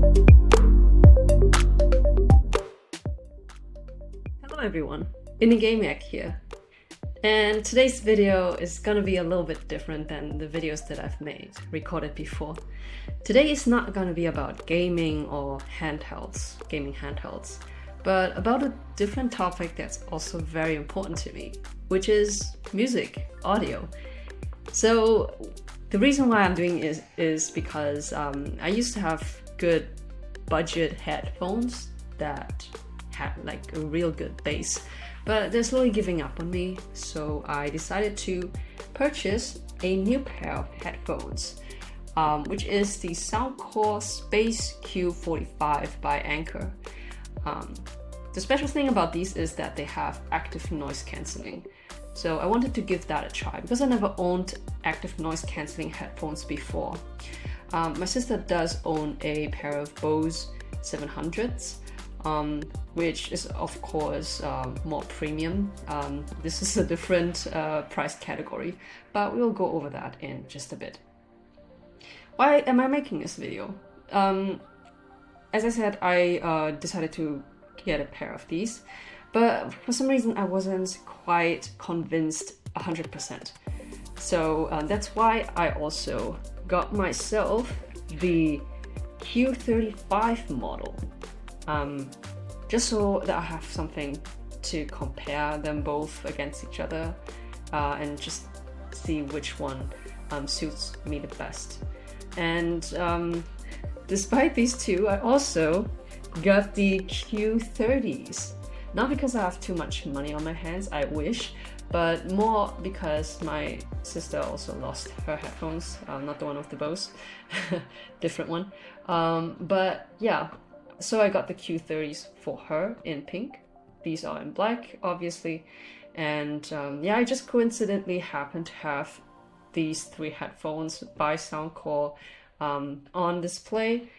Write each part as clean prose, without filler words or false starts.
Hello everyone, Ikoliks here, and today's video is gonna be a little bit different than the videos that I've recorded before. Today is not gonna be about gaming or gaming handhelds, but about a different topic that's also very important to me, which is music, audio. So the reason why I'm doing is because I used to have good budget headphones that had like a real good bass, but they're slowly giving up on me, so I decided to purchase a new pair of headphones, which is the Soundcore Space Q45 by Anker. The special thing about these is that they have active noise cancelling, so I wanted to give that a try because I never owned active noise cancelling headphones before. My sister does own a pair of Bose 700s, which is of course more premium. This is a different price category, but we'll go over that in just a bit. Why am I making this video? As I said, I decided to get a pair of these, but for some reason I wasn't quite convinced 100%. So that's why I also got myself the Q35 model. Just so that I have something to compare them both against each other and just see which one suits me the best. And despite these two, I also got the Q30s. Not because I have too much money on my hands, I wish, but more because my sister also lost her headphones, not the one with the Bose, different one. But yeah. So I got the Q30s for her in pink. These are in black, obviously. And yeah, I just coincidentally happened to have these three headphones by Soundcore on display.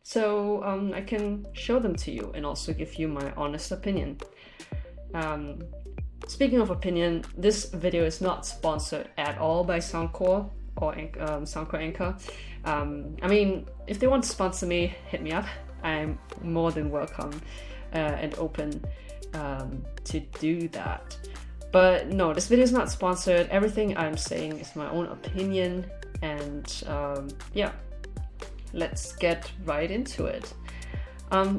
So I can show them to you and also give you my honest opinion. Speaking of opinion, this video is not sponsored at all by Soundcore or Soundcore Anker. I mean, if they want to sponsor me, hit me up. I'm more than welcome and open to do that. But no, this video is not sponsored. Everything I'm saying is my own opinion, and yeah, let's get right into it.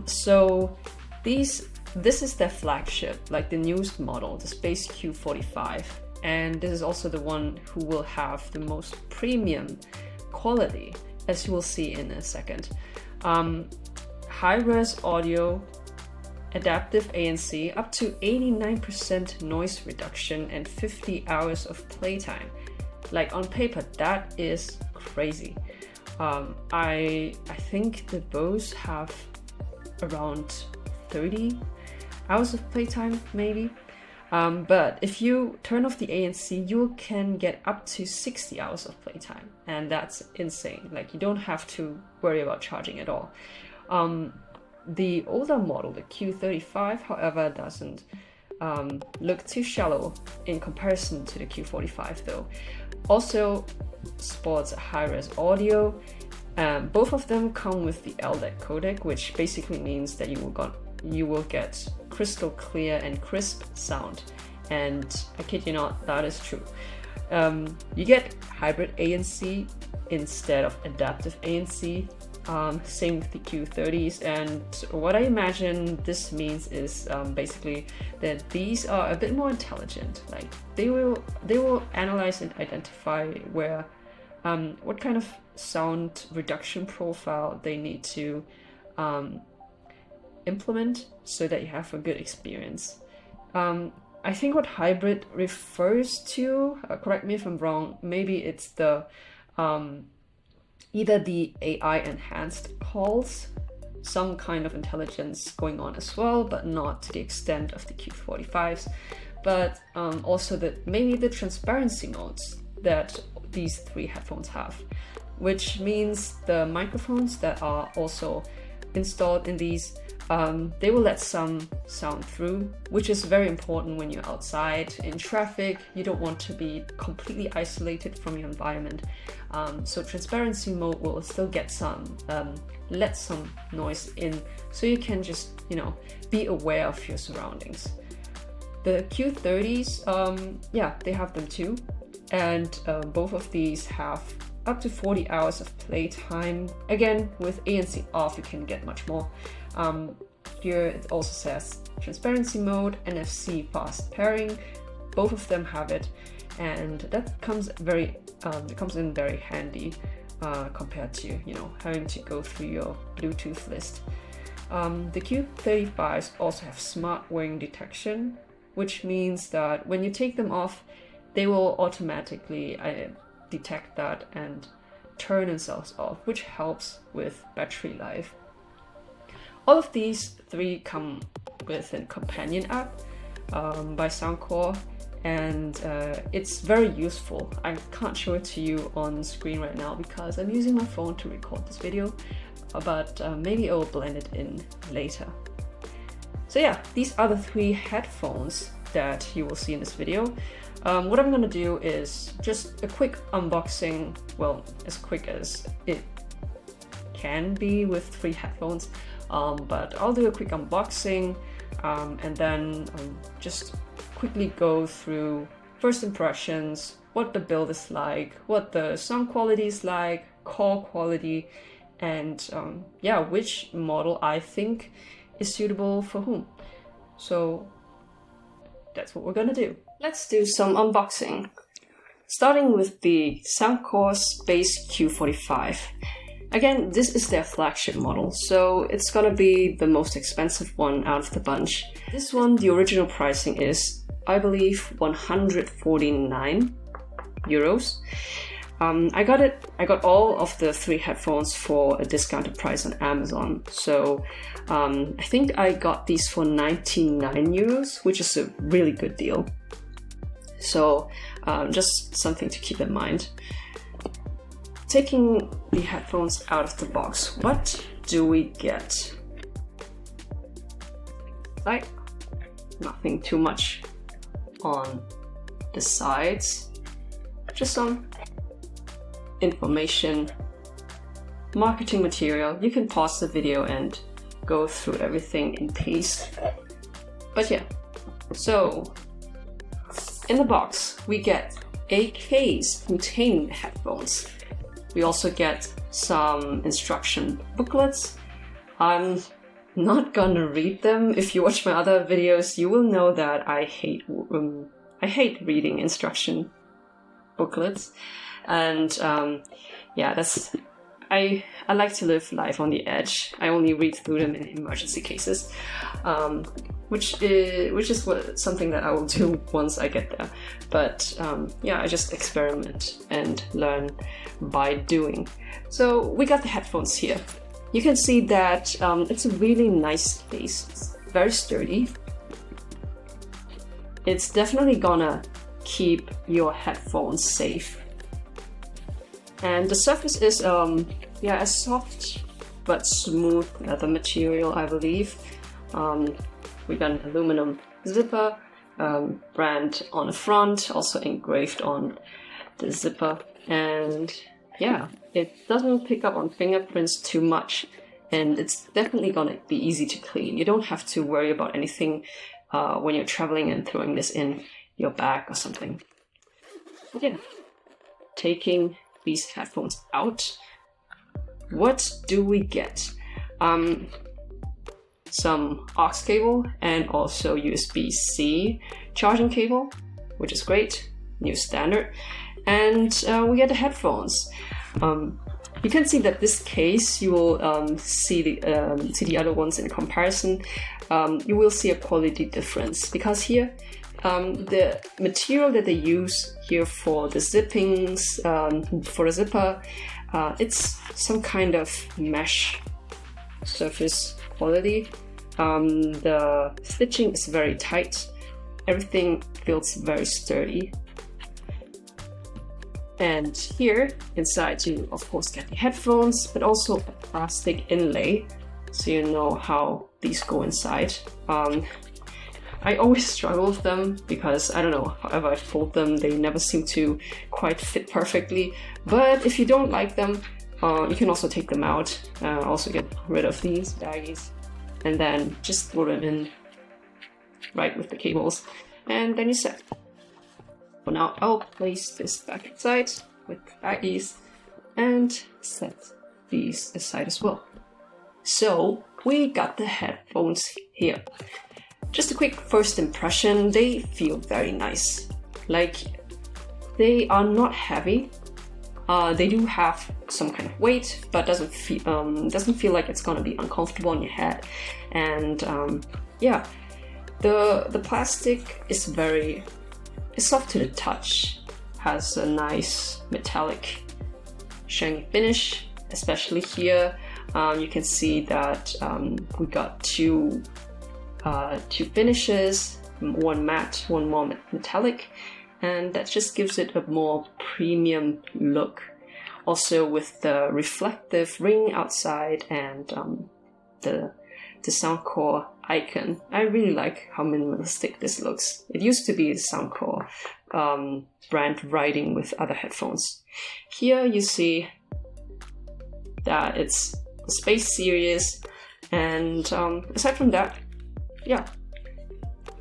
So this is their flagship, like the newest model, the Space Q45, and this is also the one who will have the most premium quality, as you will see in a second. High-res audio, adaptive ANC, up to 89% noise reduction, and 50 hours of playtime. Like on paper, that is crazy. I think the Bose have around 30 hours of playtime, maybe. But if you turn off the ANC, you can get up to 60 hours of playtime, and that's insane. Like, you don't have to worry about charging at all. The older model, the Q35, however, doesn't look too shallow in comparison to the Q45 though. Also sports high-res audio. Both of them come with the LDAC codec, which basically means that you will get crystal clear and crisp sound. And I kid you not, that is true. You get hybrid ANC instead of adaptive ANC. Same with the Q30s, and what I imagine this means is basically that these are a bit more intelligent. Like they will analyze and identify where what kind of sound reduction profile they need to implement so that you have a good experience. I think what hybrid refers to, correct me if I'm wrong, maybe it's the either the AI enhanced calls, some kind of intelligence going on as well, but not to the extent of the Q45s, but also maybe the transparency modes that these three headphones have, which means the microphones that are also installed in these. They will let some sound through, which is very important when you're outside in traffic. You don't want to be completely isolated from your environment. So transparency mode will still get some, let some noise in, so you can just, you know, be aware of your surroundings. The Q30s, yeah, they have them too. And both of these have up to 40 hours of playtime. Again, with ANC off, you can get much more. Here it also says transparency mode, NFC fast pairing. Both of them have it, and that comes in very handy compared to, you know, having to go through your Bluetooth list. The Q35s also have smart wearing detection, which means that when you take them off, they will automatically detect that and turn themselves off, which helps with battery life. All of these three come with a companion app by Soundcore, and it's very useful. I can't show it to you on screen right now because I'm using my phone to record this video, but maybe I will blend it in later. So yeah, these are the three headphones that you will see in this video. What I'm gonna do is just a quick unboxing, well, as quick as it can be with three headphones, but I'll do a quick unboxing and then just quickly go through first impressions, what the build is like, what the sound quality is like, call quality, and yeah, which model I think is suitable for whom. So that's what we're gonna do. Let's do some unboxing. Starting with the Soundcore Space Q45. Again, this is their flagship model, so it's gonna be the most expensive one out of the bunch. This one, the original pricing is, I believe, 149 euros. I got all of the three headphones for a discounted price on Amazon. So I think I got these for 99 euros, which is a really good deal. So just something to keep in mind. Taking the headphones out of the box, what do we get? Like, nothing too much on the sides, just some information, marketing material. You can pause the video and go through everything in peace. But yeah, so in the box we get a case containing the headphones. We also get some instruction booklets. I'm not gonna read them. If you watch my other videos, you will know that I hate reading instruction booklets. And yeah, I like to live life on the edge. I only read through them in emergency cases, which is something that I will do once I get there. But yeah, I just experiment and learn by doing. So we got the headphones here. You can see that it's a really nice case. It's very sturdy. It's definitely gonna keep your headphones safe. And the surface is yeah, a soft but smooth leather material, I believe. We got an aluminum zipper, brand on the front, also engraved on the zipper. And yeah, it doesn't pick up on fingerprints too much, and it's definitely gonna be easy to clean. You don't have to worry about anything when you're traveling and throwing this in your bag or something. But yeah, taking these headphones out, what do we get? Some aux cable and also USB-C charging cable, which is great, new standard. And we get the headphones. You can see that this case, you will see the other ones in comparison. You will see a quality difference because here the material that they use here for the zippings, for the zipper, it's some kind of mesh surface quality. The stitching is very tight. Everything feels very sturdy. And here inside you of course get the headphones, but also a plastic inlay so you know how these go inside. I always struggle with them because, I don't know, however I fold them, they never seem to quite fit perfectly. But if you don't like them, you can also take them out. Also get rid of these baggies and then just throw them in right with the cables, and then you're set. For now, I'll place this back inside with baggies and set these aside as well. So we got the headphones here. Just a quick first impression, they feel very nice. Like, they are not heavy. They do have some kind of weight, but doesn't feel like it's gonna be uncomfortable on your head. And yeah, the plastic is it's soft to the touch. Has a nice metallic shiny finish, especially here. You can see that we got two finishes, one matte, one more metallic, and that just gives it a more premium look. Also with the reflective ring outside and the Soundcore icon. I really like how minimalistic this looks. It used to be the Soundcore brand writing with other headphones. Here you see that it's a Space series, and aside from that, yeah,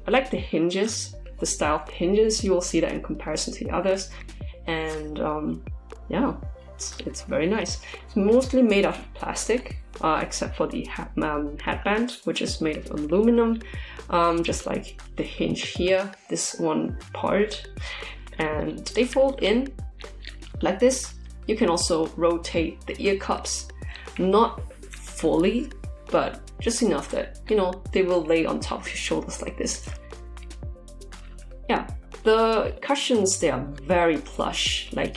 I like the hinges, the style of hinges. You will see that in comparison to the others, and yeah, it's very nice. It's mostly made out of plastic, except for the headband, which is made of aluminum, just like the hinge here, this one part, and they fold in like this. You can also rotate the ear cups, not fully, but just enough that, you know, they will lay on top of your shoulders like this. Yeah, the cushions, they are very plush, like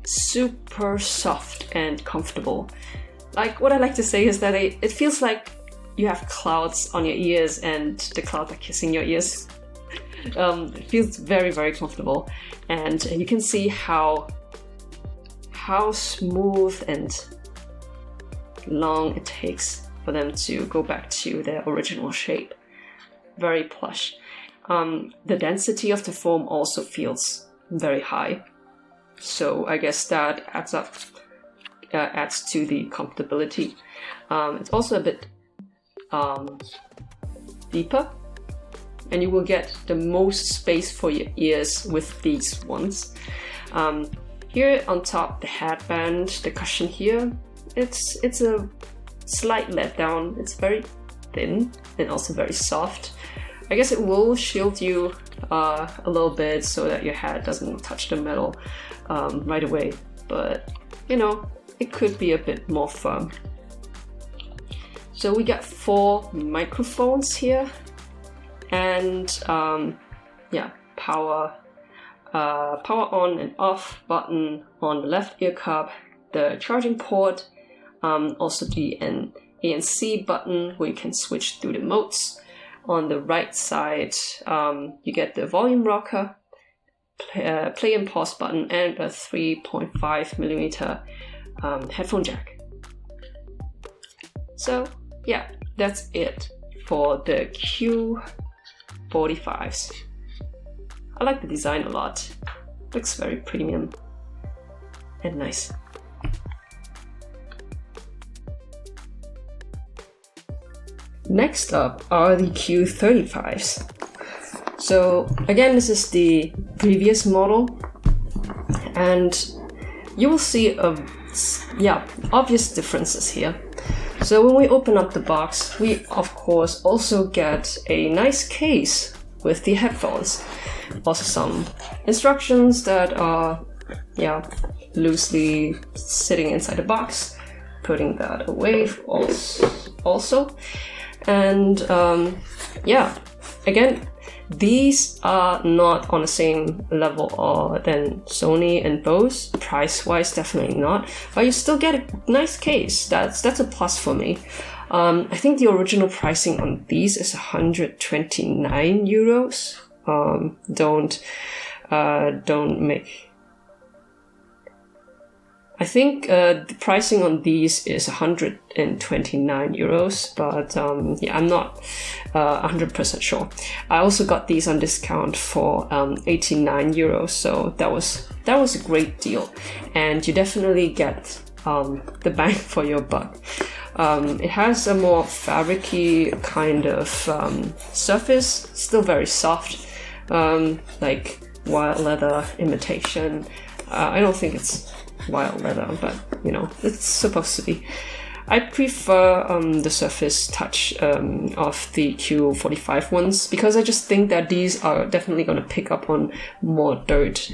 super soft and comfortable. Like, what I like to say is that it feels like you have clouds on your ears and the clouds are kissing your ears. It feels very, very comfortable, and you can see how smooth and long it takes for them to go back to their original shape. Very plush. The density of the foam also feels very high, so I guess that adds to the comfortability. It's also a bit deeper, and you will get the most space for your ears with these ones. Here on top, the headband, the cushion here, it's a slight letdown. It's very thin and also very soft. I guess it will shield you a little bit so that your head doesn't touch the metal right away, but you know, it could be a bit more firm. So we got 4 microphones here, and yeah, power on and off button on the left ear cup, the charging port, also the ANC button where you can switch through the modes. On the right side, you get the volume rocker, play and pause button, and a 3.5mm headphone jack. So yeah, that's it for the Q45s. I like the design a lot. Looks very premium and nice. Next up are the Q35s. So again, this is the previous model, and you will see obvious differences here. So when we open up the box, we of course also get a nice case with the headphones. Also some instructions that are loosely sitting inside the box, putting that away also. And again, these are not on the same level than Sony and Bose, price-wise definitely not, but you still get a nice case. That's a plus for me. I think the original pricing on these is 129 euros. Don't make I think the pricing on these is 129 euros, but yeah, I'm not 100% sure. I also got these on discount for 89 euros, so that was a great deal, and you definitely get the bang for your buck. It has a more fabric-y kind of surface, still very soft, like wild leather imitation. I don't think it's wild leather, but you know, it's supposed to be. I prefer the surface touch of the Q45 ones, because I just think that these are definitely going to pick up on more dirt.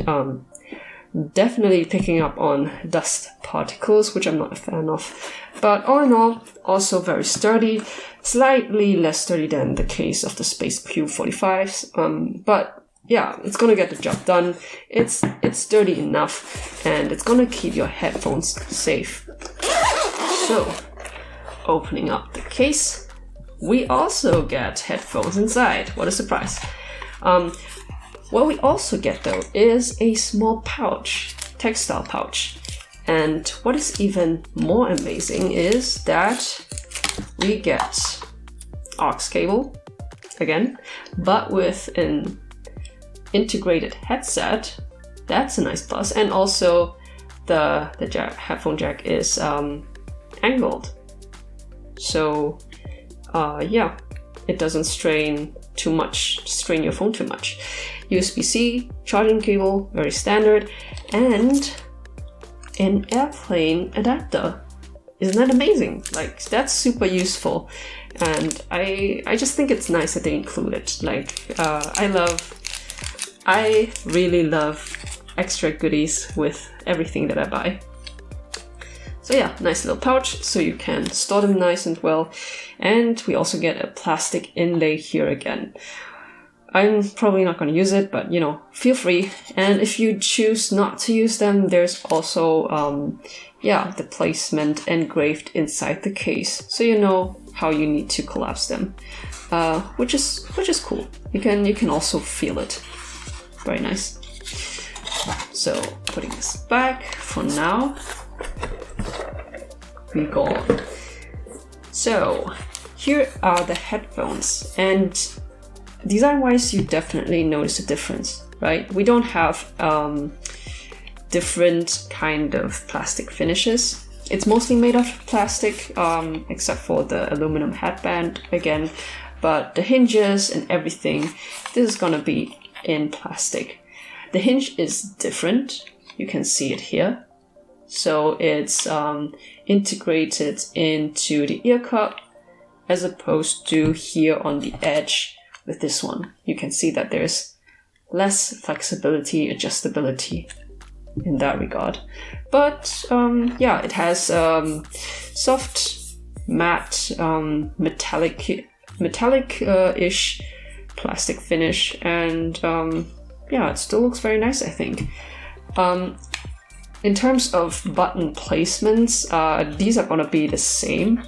Definitely picking up on dust particles, which I'm not a fan of. But all in all, also very sturdy, slightly less sturdy than the case of the Space Q45s, but yeah, it's gonna get the job done. It's sturdy enough, and it's gonna keep your headphones safe. So, opening up the case, we also get headphones inside. What a surprise. What we also get though is a small pouch, textile pouch. And what is even more amazing is that we get aux cable, again, but with an integrated headset. That's a nice plus. And also the headphone jack is angled, so yeah, it doesn't strain your phone too much. USB-C charging cable, very standard, and an airplane adapter. Isn't that amazing? Like, that's super useful, and I just think it's nice that they include it. Like, I really love extra goodies with everything that I buy. So yeah, nice little pouch, so you can store them nice and well. And we also get a plastic inlay here again. I'm probably not going to use it, but you know, feel free. And if you choose not to use them, there's also yeah, the placement engraved inside the case, so you know how you need to collapse them, which is cool. You can also feel it. Very nice. So putting this back for now. We go on. So here are the headphones, and design-wise, you definitely notice a difference, right? We don't have different kind of plastic finishes. It's mostly made of plastic, except for the aluminum headband again, but the hinges and everything, this is gonna be in plastic. The hinge is different. You can see it here. So it's integrated into the ear cup, as opposed to here on the edge with this one. You can see that there's less flexibility, adjustability in that regard. But yeah, it has soft, matte, metallic-ish plastic finish, and yeah, it still looks very nice, I think. In terms of button placements, these are gonna be the same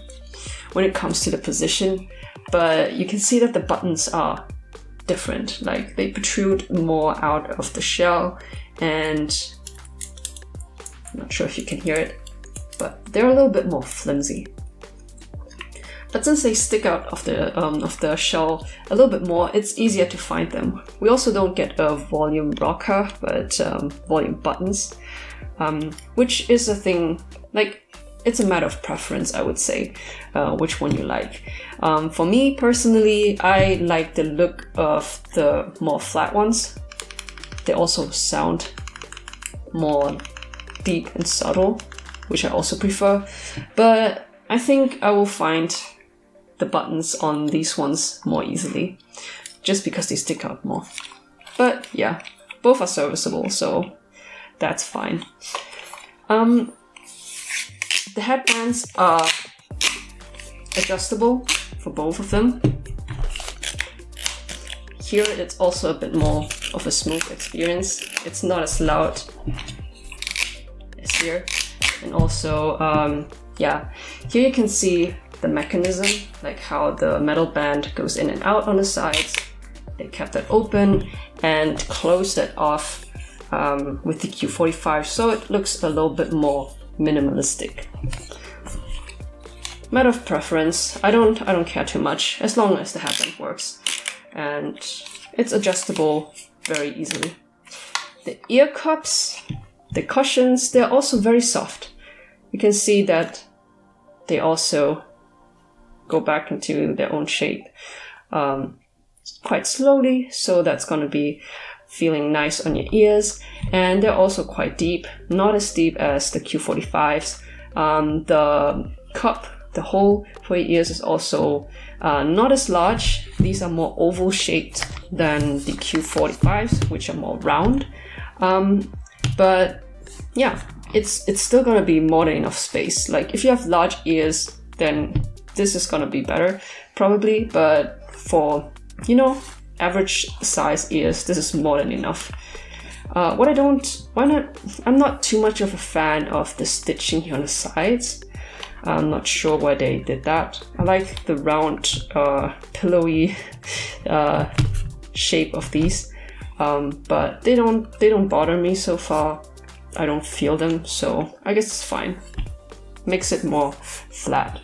when it comes to the position, but you can see that the buttons are different. Like, they protrude more out of the shell, and I'm not sure if you can hear it, but they're a little bit more flimsy. But since they stick out of the shell a little bit more, it's easier to find them. We also don't get a volume rocker, but volume buttons, which is a thing, like, it's a matter of preference, I would say, which one you like. For me personally, I like the look of the more flat ones. They also sound more deep and subtle, which I also prefer, but I think I will find the buttons on these ones more easily, just because they stick out more. But yeah, both are serviceable, so that's fine. The headbands are adjustable for both of them. Here it's also a bit more of a smooth experience. It's not as loud as here. And also, yeah, here you can see the mechanism, like how the metal band goes in and out on the sides. They kept that open and closed it off with the Q45, so it looks a little bit more minimalistic. Matter of preference. I don't care too much as long as the headband works, and it's adjustable very easily. The ear cups, the cushions, they're also very soft. You can see that they also go back into their own shape quite slowly, so that's going to be feeling nice on your ears. And they're also quite deep, not as deep as the Q45s. The cup, the hole for your ears, is also not as large. These are more oval shaped than the Q45s, which are more round. But yeah, it's still gonna be more than enough space. Like if you have large ears, then this is gonna be better probably, but for, you know, average size ears, this is more than enough. I'm not too much of a fan of the stitching here on the sides. I'm not sure why they did that. I like the round, pillowy shape of these, but they don't bother me so far. I don't feel them, so I guess it's fine. Makes it more flat.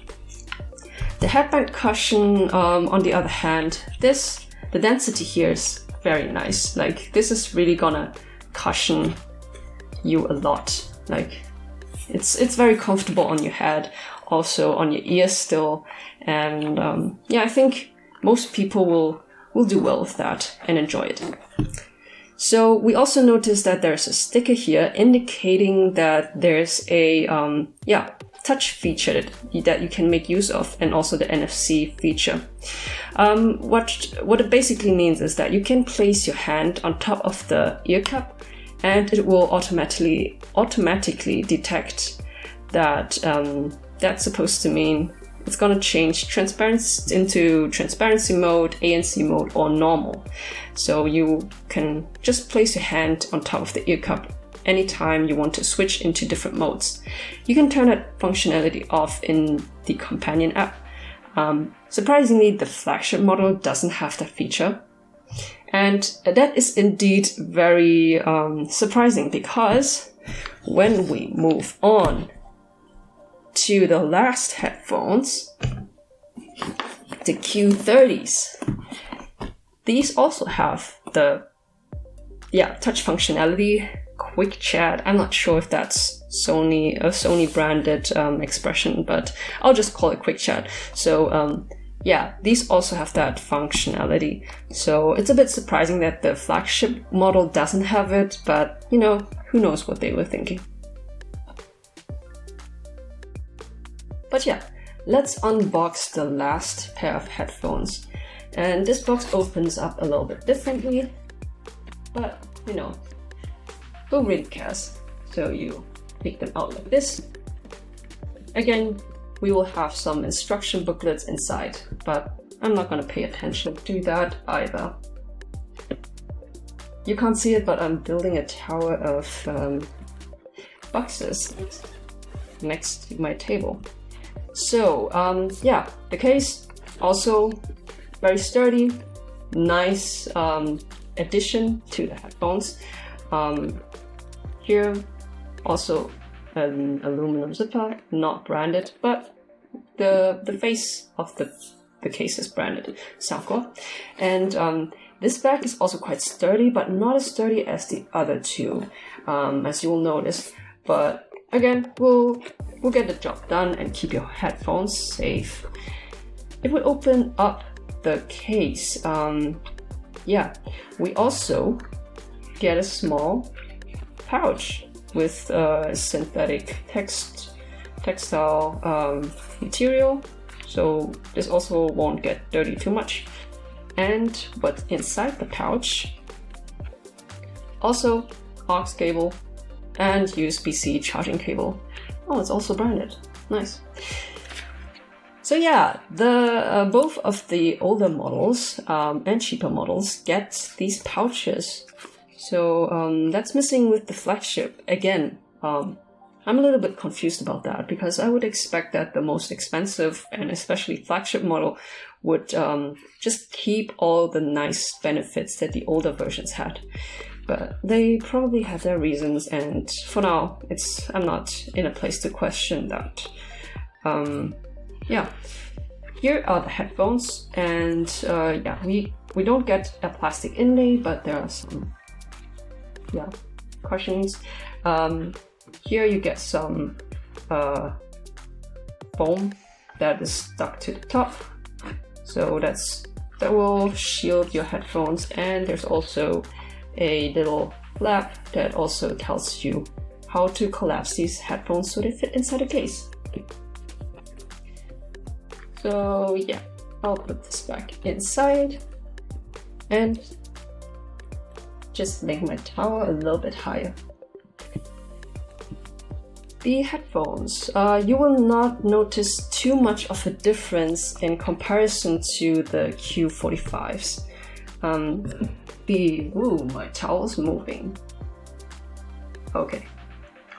The headband cushion, on the other hand, the density here is very nice. Like this is really gonna cushion you a lot. Like it's very comfortable on your head, also on your ears still, and yeah, I think most people will do well with that and enjoy it. So we also noticed that there's a sticker here indicating that there's a touch feature that you can make use of, and also the NFC feature. What it basically means is that you can place your hand on top of the ear cup, and it will automatically detect that that's supposed to mean it's going to change transparency into transparency mode, ANC mode, or normal. So you can just place your hand on top of the ear cup anytime you want to switch into different modes. You can turn that functionality off in the companion app. Surprisingly, the flagship model doesn't have that feature. And that is indeed very surprising, because when we move on to the last headphones, the Q30s, these also have the touch functionality, quick chat. I'm not sure if that's a Sony branded expression, but I'll just call it quick chat. So yeah, these also have that functionality. So it's a bit surprising that the flagship model doesn't have it, but you know, who knows what they were thinking. But yeah, let's unbox the last pair of headphones. And this box opens up a little bit differently, but you know, who really cares? So you take them out like this. Again, we will have some instruction booklets inside, but I'm not going to pay attention to that either. You can't see it, but I'm building a tower of boxes next to my table. So yeah, the case also very sturdy, nice addition to the headphones. Here also an aluminum zipper, not branded, but the face of the case is branded Soundcore. And this bag is also quite sturdy, but not as sturdy as the other two, as you will notice. But again, we'll get the job done and keep your headphones safe. If we open up the case, yeah, we also get a small pouch with synthetic textile material, so this also won't get dirty too much. And what's inside the pouch? Also aux cable and USB-C charging cable. Oh, it's also branded. Nice. So yeah, the both of the older models and cheaper models get these pouches. So that's missing with the flagship. Again, I'm a little bit confused about that, because I would expect that the most expensive and especially flagship model would just keep all the nice benefits that the older versions had. but they probably have their reasons, and for now, I'm not in a place to question that. Yeah, here are the headphones, and yeah, we don't get a plastic inlay, but there are some cushions. Here you get some foam that is stuck to the top, so that will shield your headphones. And there's also a little flap that also tells you how to collapse these headphones so they fit inside the case. So yeah, I'll put this back inside and just make my tower a little bit higher. The headphones, you will not notice too much of a difference in comparison to the Q45s. My towel's moving. Okay,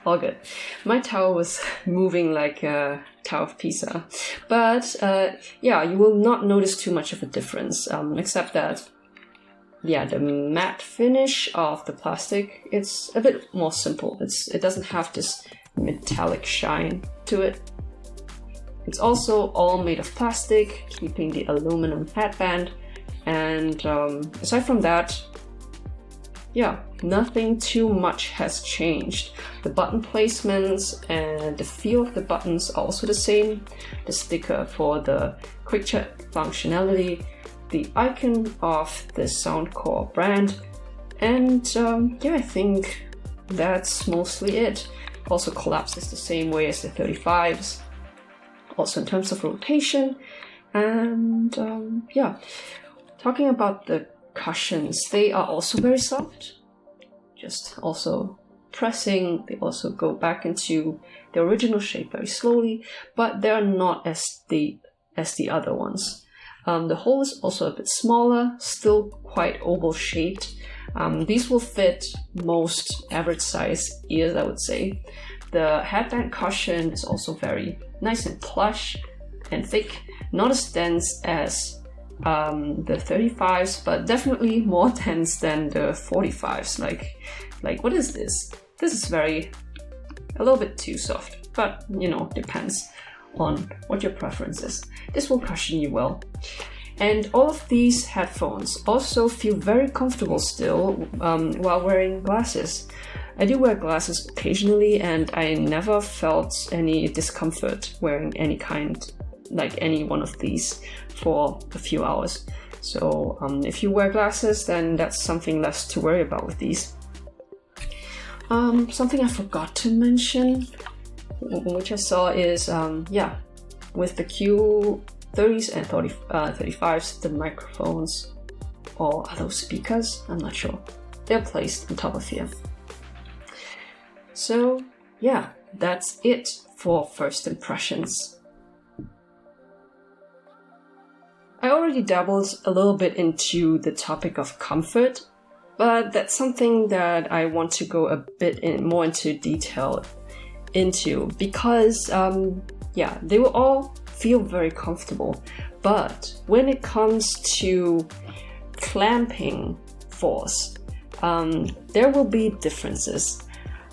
all good. My towel was moving like a Tower of Pisa, but yeah, you will not notice too much of a difference, except that the matte finish of the plastic, it's a bit more simple. It doesn't have this metallic shine to it. It's also all made of plastic, keeping the aluminum headband, and aside from that, nothing too much has changed. The button placements and the feel of the buttons are also the same. The sticker for the quick chat functionality, the icon of the Soundcore brand, and I think that's mostly it. Also collapses the same way as the 35s, also in terms of rotation. And talking about the cushions, they are also very soft. Just also pressing, they also go back into the original shape very slowly, but they're not as deep as the other ones. The hole is also a bit smaller, still quite oval shaped. These will fit most average size ears, I would say. The headband cushion is also very nice and plush and thick, not as dense as the 35s, but definitely more dense than the 45s. Like what is this? This is a little bit too soft, but depends on what your preference is. This will cushion you well. And all of these headphones also feel very comfortable still while wearing glasses. I do wear glasses occasionally, and I never felt any discomfort wearing any one of these for a few hours. So if you wear glasses, then that's something less to worry about with these. Something I forgot to mention, which I saw, is with the Q30s and 35s, the microphones, or are those speakers? I'm not sure. They're placed on top of here. So yeah, that's it for first impressions. I already dabbled a little bit into the topic of comfort, but that's something that I want to go a bit more into detail into, because they will all feel very comfortable, but when it comes to clamping force, there will be differences.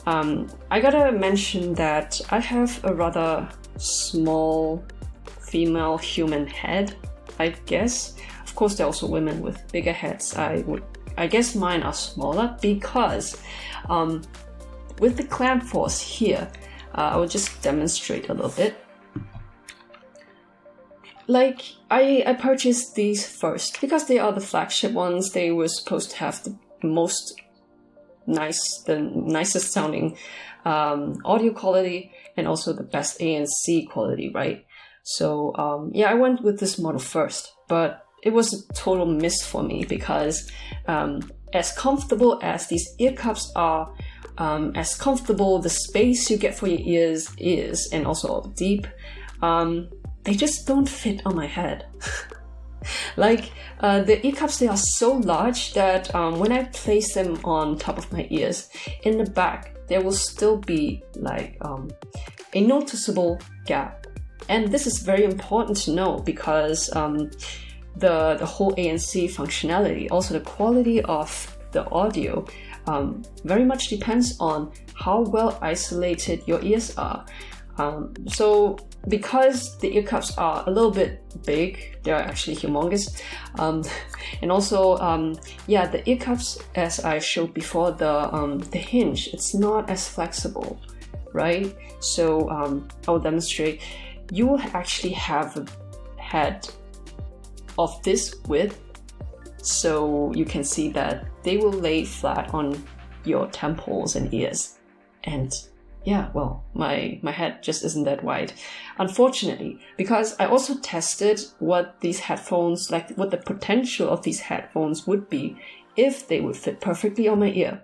I gotta mention that I have a rather small female human head, I guess. Of course, there are also women with bigger heads. I guess mine are smaller because with the clamp force here, I will just demonstrate a little bit. Like, I purchased these first because they are the flagship ones. They were supposed to have the nicest sounding audio quality and also the best ANC quality, right? So I went with this model first, but it was a total miss for me because as comfortable as these ear cups are, as comfortable the space you get for your ears is, and also deep, they just don't fit on my head. Like the ear cups, they are so large that when I place them on top of my ears, in the back there will still be like a noticeable gap. And this is very important to know because the whole ANC functionality, also the quality of the audio, very much depends on how well isolated your ears are. So because the ear cups are a little bit big, they're actually humongous, and also yeah, the ear cups, as I showed before, the hinge, it's not as flexible, right? So I'll demonstrate. You will actually have a head of this width, so you can see that they will lay flat on your temples and ears. And yeah, well, my head just isn't that wide, unfortunately, because I also tested what these headphones, like what the potential of these headphones would be if they would fit perfectly on my ear.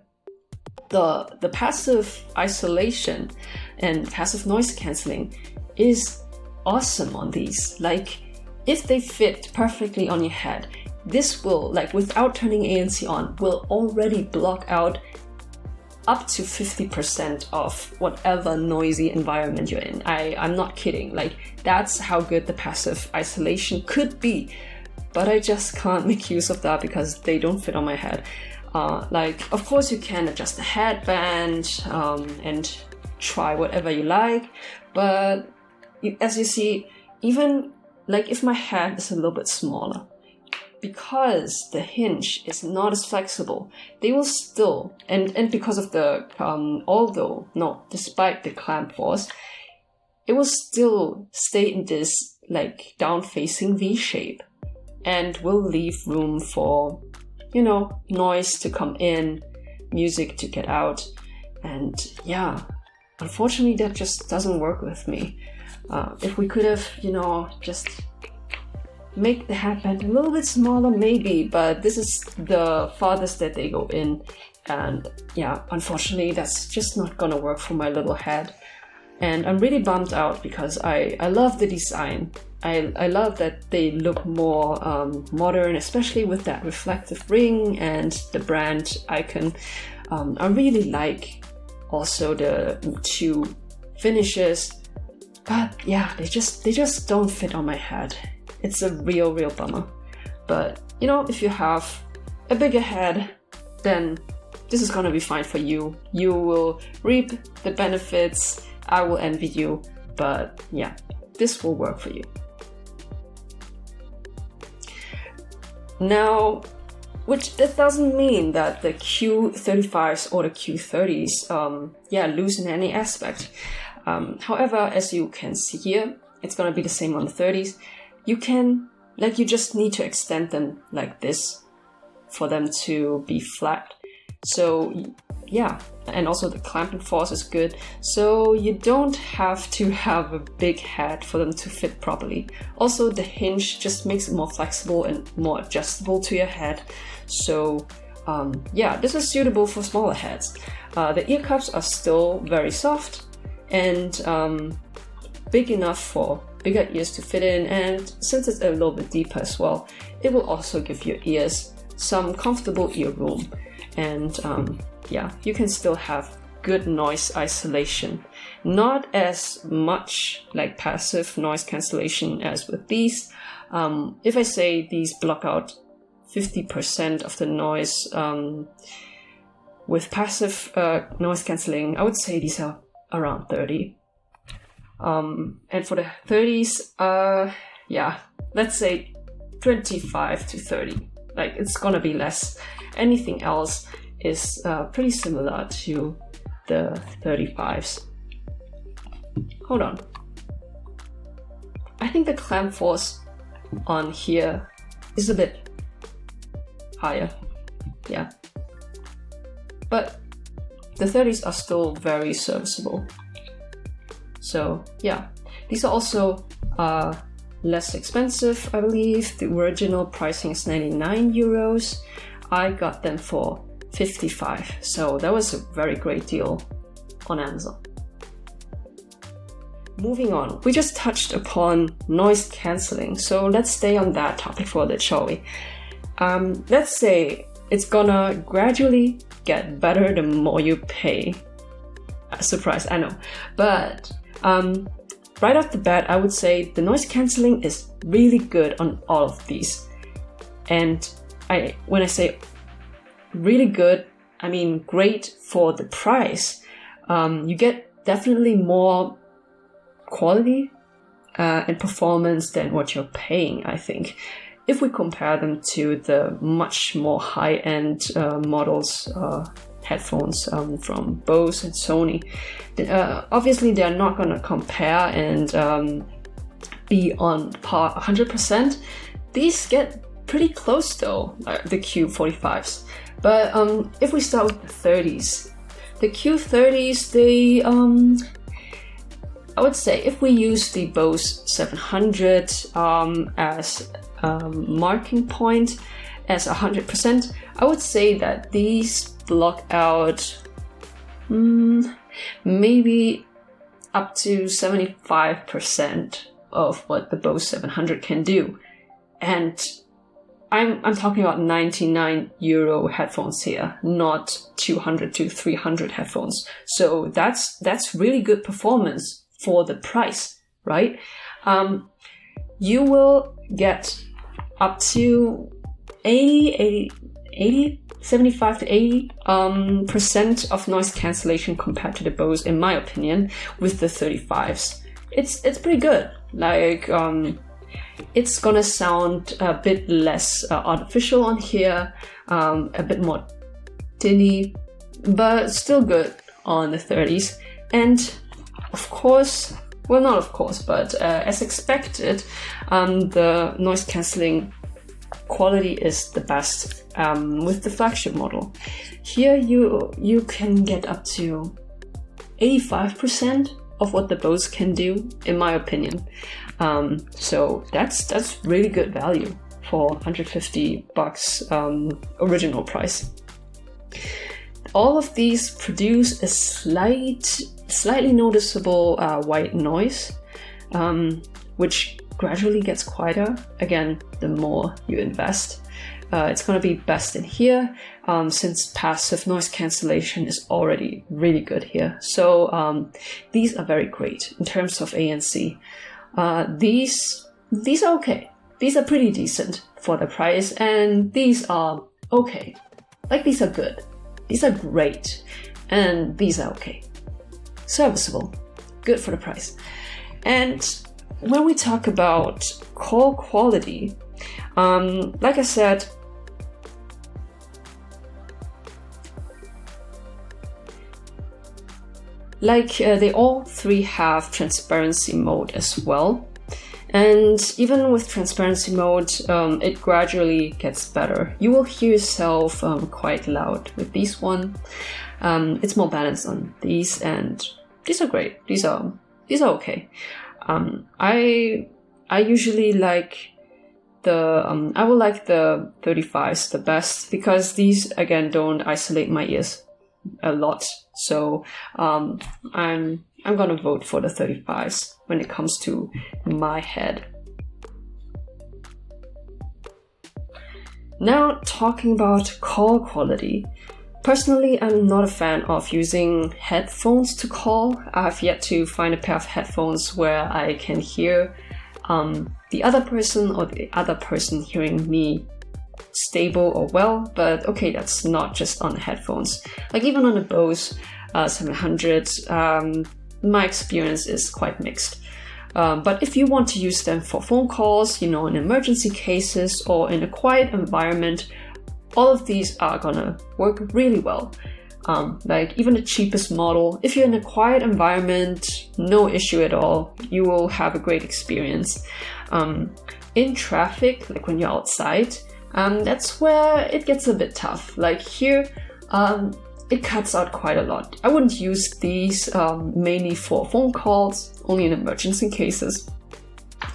The passive isolation and passive noise cancelling is awesome on these. Like, if they fit perfectly on your head, this will, like, without turning ANC on, will already block out up to 50% of whatever noisy environment you're in. I'm not kidding. Like, that's how good the passive isolation could be. But I just can't make use of that because they don't fit on my head. Like, of course you can adjust the headband and try whatever you like. But as you see, even like if my head is a little bit smaller, because the hinge is not as flexible, they will still, and because of the, despite the clamp force, it will still stay in this like down-facing V shape and will leave room for, you know, noise to come in, music to get out. And yeah, unfortunately that just doesn't work with me. If we could have, you know, just make the headband a little bit smaller maybe, but this is the farthest that they go in, and yeah, unfortunately that's just not gonna work for my little head. And I'm really bummed out because I love the design. I love that they look more modern, especially with that reflective ring and the brand icon. I really like also the two finishes, but yeah, they just don't fit on my head. It's a real bummer. But you know, if you have a bigger head, then this is gonna be fine for you. You will reap the benefits. I will envy you, but yeah, this will work for you. Now, which that doesn't mean that the Q35s or the Q30s lose in any aspect. However, as you can see here, it's gonna be the same on the 30s. You can, like, you just need to extend them like this for them to be flat. So yeah, and also the clamping force is good. So you don't have to have a big head for them to fit properly. Also, the hinge just makes it more flexible and more adjustable to your head. So yeah, this is suitable for smaller heads. The ear cups are still very soft and big enough for bigger ears to fit in, and since it's a little bit deeper as well, it will also give your ears some comfortable ear room. And yeah, you can still have good noise isolation. Not as much like passive noise cancellation as with these. If I say these block out 50% of the noise with passive noise cancelling, I would say these are around 30. And for the 30s, yeah, let's say 25 to 30. Like, it's gonna be less. Anything else is pretty similar to the 35s. Hold on. I think the clamp force on here is a bit higher. Yeah. But the 30s are still very serviceable. So yeah, these are also less expensive, I believe. The original pricing is 99 euros. I got them for 55, so that was a very great deal on Amazon. Moving on, we just touched upon noise cancelling, so let's stay on that topic for a bit, shall we? Let's say it's gonna gradually get better the more you pay. Surprise, I know. But right off the bat, I would say the noise cancelling is really good on all of these. And when I say really good, I mean, great for the price. You get definitely more quality and performance than what you're paying, I think, if we compare them to the much more high-end models, headphones from Bose and Sony. Obviously, they're not going to compare and be on par 100%. These get pretty close though, the Q45s. But if we start with the 30s, the Q30s, they I would say if we use the Bose 700 as marking point as 100%, I would say that these block out maybe up to 75% of what the Bose 700 can do. And I'm talking about €99 headphones here, not 200 to 300 headphones. So that's really good performance for the price, right? You will get up to 75 to 80% of noise cancellation compared to the Bose, in my opinion, with the 35s. It's pretty good. Like, it's gonna sound a bit less artificial on here, a bit more tinny, but still good on the 30s. And of course, well, not of course, but as expected, the noise cancelling quality is the best with the flagship model. Here you can get up to 85% of what the Bose can do, in my opinion. So that's really good value for $150 original price. All of these produce a slightly noticeable white noise, which gradually gets quieter, again, the more you invest. It's going to be best in here, since passive noise cancellation is already really good here. So these are very great in terms of ANC. These are okay. These are pretty decent for the price, and these are okay. Like, these are good. These are great. And these are okay. Serviceable. Good for the price. And when we talk about call quality, like I said, they all three have transparency mode as well. And even with transparency mode, it gradually gets better. You will hear yourself quite loud with these one. It's more balanced on these, and these are great. These are okay. I usually like the I will like the 35s the best, because these again don't isolate my ears a lot. So I'm gonna vote for the 35s when it comes to my head. Now, talking about call quality. Personally, I'm not a fan of using headphones to call. I've yet to find a pair of headphones where I can hear the other person or the other person hearing me stable or well, but okay, that's not just on the headphones. Like, even on the Bose 700, my experience is quite mixed. But if you want to use them for phone calls, in emergency cases or in a quiet environment, all of these are gonna work really well. Like, even the cheapest model, if you're in a quiet environment, no issue at all, you will have a great experience. In traffic, like when you're outside, that's where it gets a bit tough. Like here, it cuts out quite a lot. I wouldn't use these mainly for phone calls, only in emergency cases.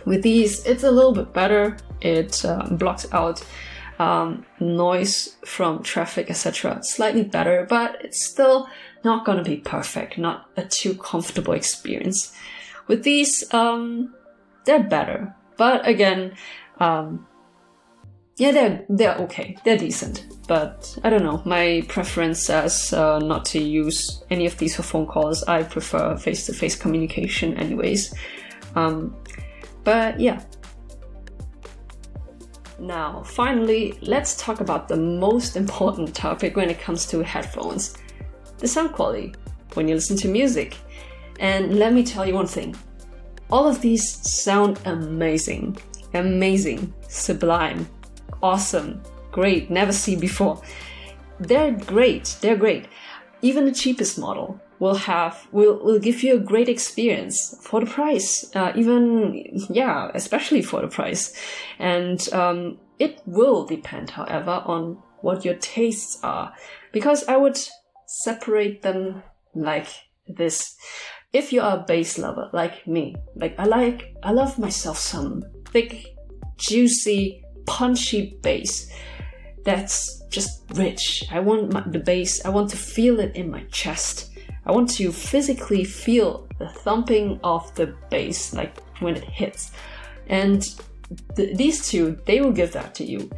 With these, it's a little bit better. It blocks out noise from traffic, etc. Slightly better, but it's still not going to be perfect, not a too comfortable experience. With these, they're better, but again, yeah, they're okay, they're decent, but I don't know, my preference says not to use any of these for phone calls. I prefer face-to-face communication anyways. But yeah. Now, finally, let's talk about the most important topic when it comes to headphones, the sound quality when you listen to music. And let me tell you one thing, all of these sound amazing, sublime, awesome, great, never seen before. They're great. Even the cheapest model will give you a great experience for the price, especially for the price. And it will depend, however, on what your tastes are, because I would separate them like this. If you are a bass lover like me, I love myself some thick, juicy, punchy bass that's just rich. I want the bass, I want to feel it in my chest. I want to physically feel the thumping of the bass, like when it hits. And these two, they will give that to you.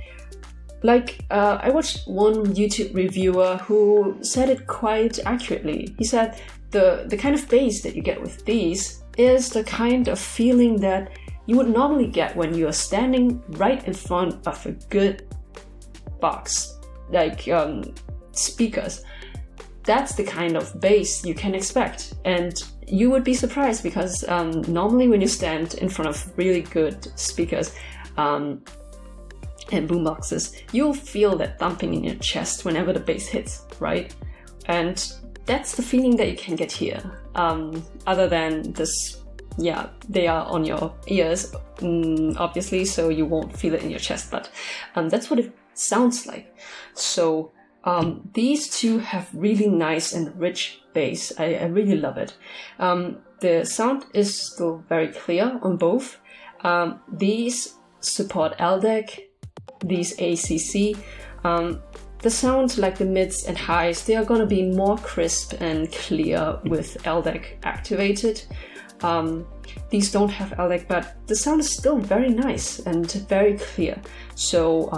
I watched one YouTube reviewer who said it quite accurately. He said the kind of bass that you get with these is the kind of feeling that you would normally get when you are standing right in front of a good box, speakers. That's the kind of bass you can expect, and you would be surprised because normally when you stand in front of really good speakers and boomboxes, you'll feel that thumping in your chest whenever the bass hits, right? And that's the feeling that you can get here. Other than this, they are on your ears, obviously, so you won't feel it in your chest, but that's what it sounds like. So these two have really nice and rich bass. I really love it. The sound is still very clear on both. These support LDAC, these ACC. The sound, like the mids and highs, they are going to be more crisp and clear with LDAC activated. These don't have LDAC, but the sound is still very nice and very clear. So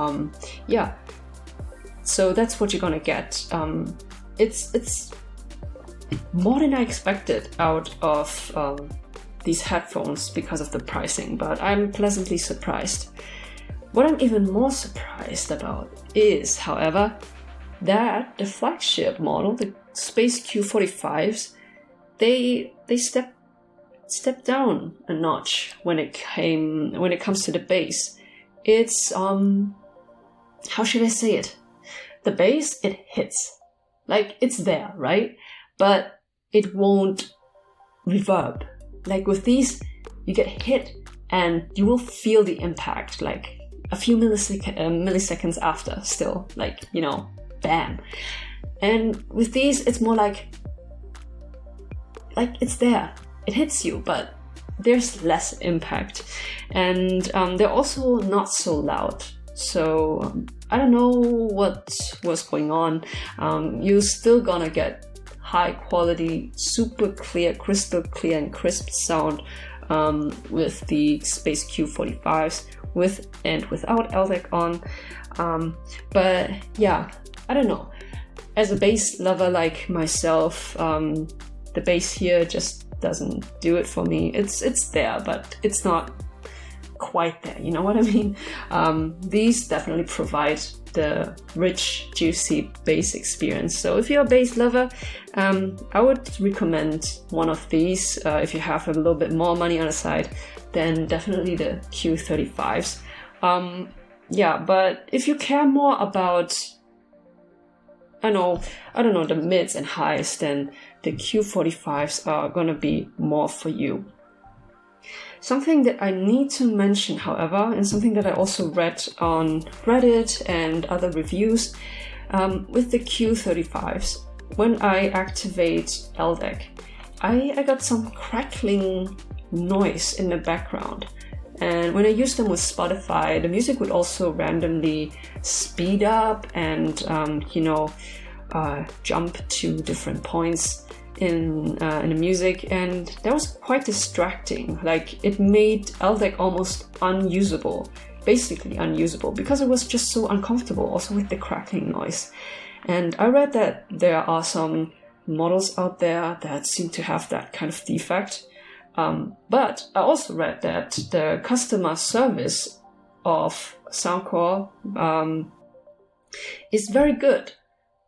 so that's what you're gonna get. It's more than I expected out of these headphones because of the pricing, but I'm pleasantly surprised. What I'm even more surprised about is, however, that the flagship model, the Space Q45s, they stepped down a notch when it comes to the bass. It's how should I say it? The bass, it hits. Like, it's there, right? But it won't reverb. Like with these, you get hit and you will feel the impact like a few milliseconds after still, like, bam. And with these, it's more like it's there. It hits you, but there's less impact. And they're also not so loud. So I don't know what was going on. You're still gonna get high quality, super clear, crystal clear and crisp sound with the Space Q45s, with and without LDAC on. But yeah, I don't know. As a bass lover like myself, the bass here just doesn't do it for me. It's there, but it's not quite there, you know what I mean? These definitely provide the rich, juicy bass experience. So if you're a bass lover, I would recommend one of these. If you have a little bit more money on the side, then definitely the Q35s. But if you care more about, I don't know, the mids and highs, then the Q45s are gonna be more for you. Something that I need to mention, however, and something that I also read on Reddit and other reviews, with the Q35s, when I activate LDAC, I got some crackling noise in the background. And when I use them with Spotify, the music would also randomly speed up and, jump to different points in the music, and that was quite distracting. Like, it made LDAC almost unusable, basically unusable, because it was just so uncomfortable, also with the crackling noise. And I read that there are some models out there that seem to have that kind of defect. But I also read that the customer service of Soundcore is very good.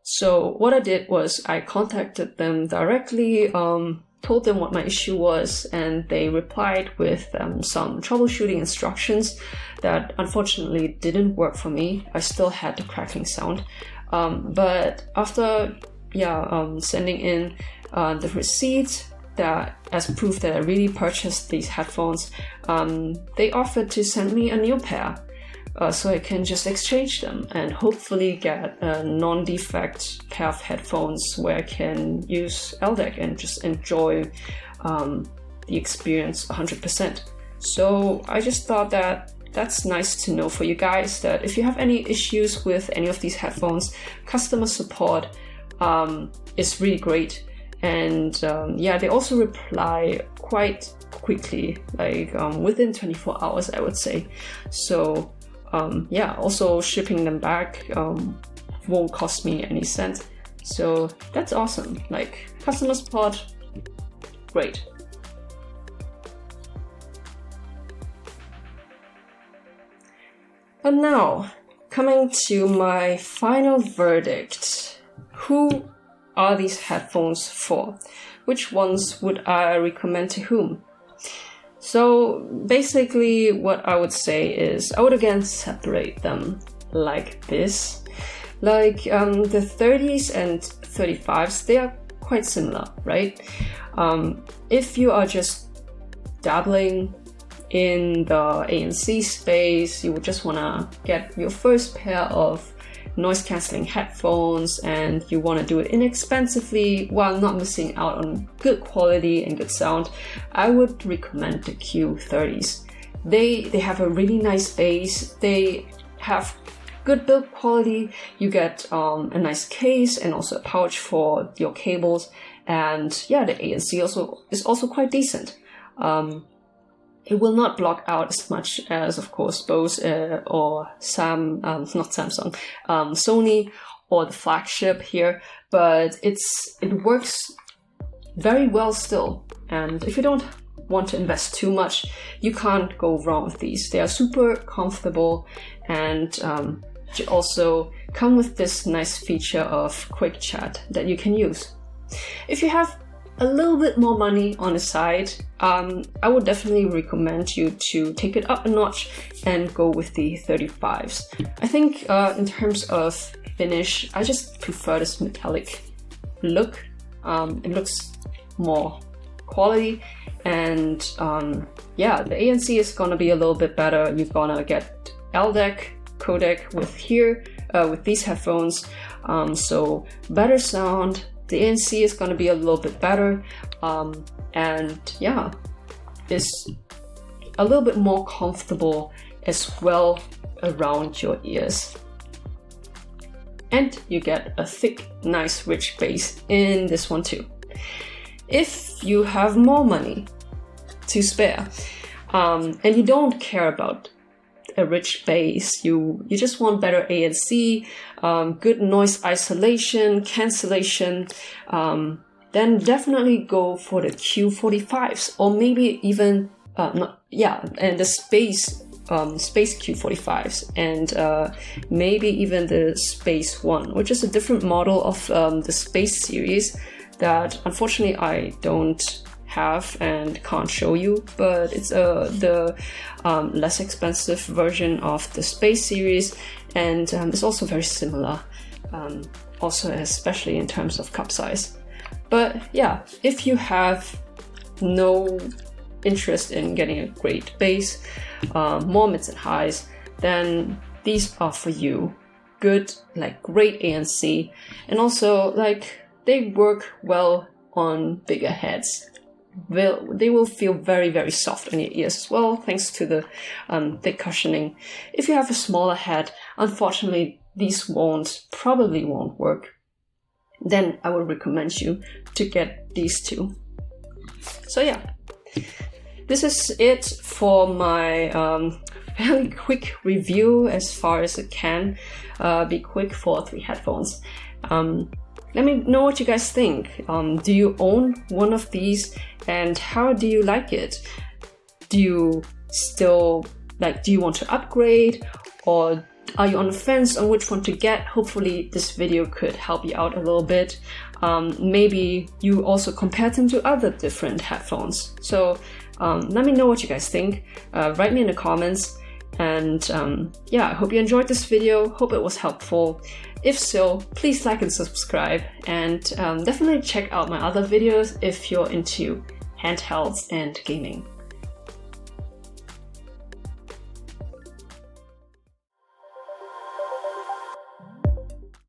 So what I did was I contacted them directly, told them what my issue was, and they replied with some troubleshooting instructions that unfortunately didn't work for me. I still had the crackling sound. But after sending in the receipt that as proof that I really purchased these headphones, they offered to send me a new pair. So I can just exchange them and hopefully get a non-defect pair of headphones where I can use LDAC and just enjoy the experience 100%. So I just thought that that's nice to know for you guys, that if you have any issues with any of these headphones, customer support is really great. And they also reply quite quickly, like within 24 hours, I would say. So also shipping them back won't cost me any cent. So that's awesome. Like, customer support, great. And now, coming to my final verdict. Who are these headphones for? Which ones would I recommend to whom? So basically what I would say is I would again separate them like this. Like the 30s and 35s, they are quite similar, right? If you are just dabbling in the ANC space, you would just want to get your first pair of noise cancelling headphones and you want to do it inexpensively while not missing out on good quality and good sound, I would recommend the Q30s. They have a really nice bass, they have good build quality, you get a nice case and also a pouch for your cables, and the ANC is also quite decent. It will not block out as much as, of course, Bose or Sony or the flagship here, but it works very well still. And if you don't want to invest too much, you can't go wrong with these. They are super comfortable and also come with this nice feature of quick chat that you can use. If you have a little bit more money on the side, I would definitely recommend you to take it up a notch and go with the 35s. I think in terms of finish, I just prefer this metallic look. It looks more quality, and the ANC is gonna be a little bit better. You're gonna get LDAC codec with these headphones, so better sound. The ANC is going to be a little bit better, it's a little bit more comfortable as well around your ears. And you get a thick, nice, rich bass in this one too. If you have more money to spare, and you don't care about a rich bass, you just want better ANC, good noise isolation, cancellation, then definitely go for the Q45s, or maybe even and the space Q45s, and maybe even the Space One, which is a different model of the Space series that unfortunately I don't have and can't show you, but it's the less expensive version of the Space series, and it's also very similar, also especially in terms of cup size. But if you have no interest in getting a great bass, more mids and highs, then these are for you. Good, like great ANC, and also like they work well on bigger heads. They will feel very, very soft on your ears as well, thanks to the thick cushioning. If you have a smaller head, unfortunately these probably won't work. Then I would recommend you to get these two. So this is it for my fairly quick review, as far as it can be quick for 3 headphones. Let me know what you guys think. Do you own one of these, and how do you like it? Do you still Like, do you want to upgrade, or are you on the fence on which one to get? Hopefully this video could help you out a little bit. Maybe you also compared them to other different headphones. So let me know what you guys think. Write me in the comments. And yeah, I hope you enjoyed this video. Hope it was helpful. If so, please like and subscribe, and definitely check out my other videos if you're into handhelds and gaming.